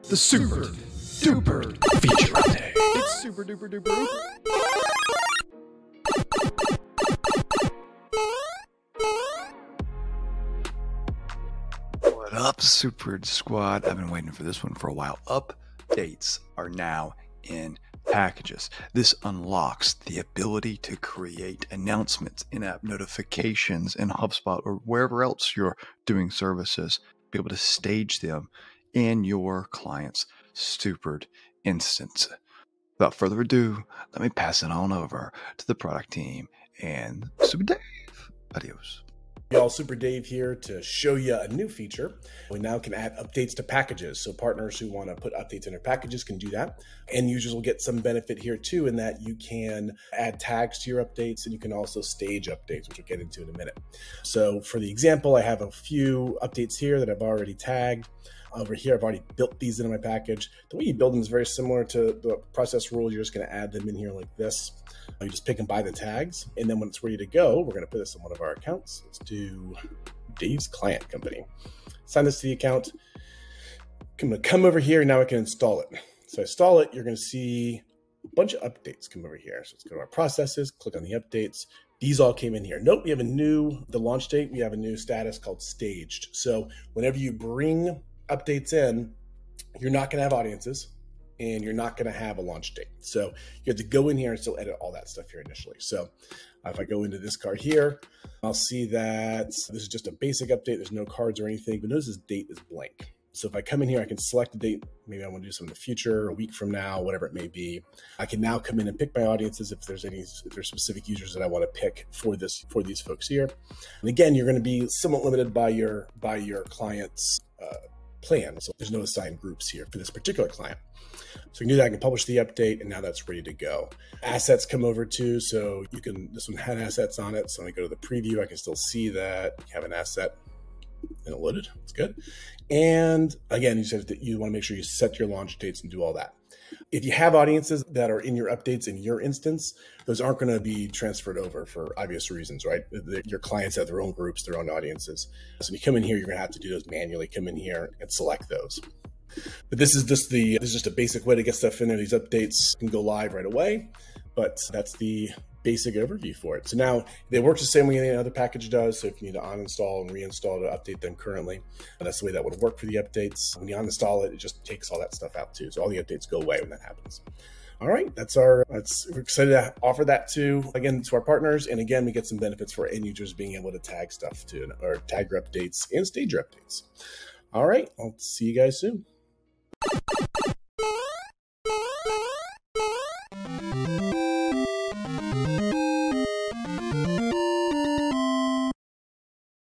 the super duper feature update. It's super duper duper. What up, Super Squad? I've been waiting for this one for a while. Updates are now in packages. This unlocks the ability to create announcements, in-app notifications in HubSpot or wherever else you're doing services, be able to stage them in your client's Supered instance. Without further ado, let me pass it on over to the product team and Super Dave. Adios. Y'all, Super Dave here to show you a new feature. We now can add updates to packages. So partners who want to put updates in their packages can do that. End users will get some benefit here too, in that you can add tags to your updates and you can also stage updates, which we'll get into in a minute. So for the example, I have a few updates here that I've already tagged. Over here, I've already built these into my package. The way you build them is very similar to the process rules. You're just going to add them in here like this. You just pick and buy the tags. And then when it's ready to go, we're going to put this in one of our accounts. Let's do Dave's Client Company. Sign this to the account. I'm going to come over here. Now I can install it. So I install it. You're going to see a bunch of updates come over here. So let's go to our processes, click on the updates. These all came in here. Note we have the launch date, we have a new status called staged. So whenever you bring updates in, you're not going to have audiences and you're not going to have a launch date. So you have to go in here and still edit all that stuff here initially. So if I go into this card here, I'll see that this is just a basic update. There's no cards or anything, but notice this date is blank. So if I come in here, I can select a date. Maybe I want to do something in the future, a week from now, whatever it may be. I can now come in and pick my audiences if there's specific users that I want to pick for these folks here. And again, you're going to be somewhat limited by your client's plan. So there's no assigned groups here for this particular client. So you can do that. I can publish the update and now that's ready to go. Assets come over too. So this one had assets on it. So when I go to the preview, I can still see that you have an asset and it loaded. It's good. And again, you said that you want to make sure you set your launch dates and do all that. If you have audiences that are in your updates in your instance, those aren't going to be transferred over for obvious reasons, right? Your clients have their own groups, their own audiences. So when you come in here, you're going to have to do those manually, come in here and select those. But this is just a basic way to get stuff in there. These updates can go live right away, but that's the basic overview for it. So now they work the same way any other package does. So if you need to uninstall and reinstall to update them currently, that's the way that would work for the updates. When you uninstall it, it just takes all that stuff out too. So all the updates go away when that happens. All right, we're excited to offer that to our partners. And again, we get some benefits for end users being able to tag stuff too, or tag your updates and stage your updates. All right, I'll see you guys soon.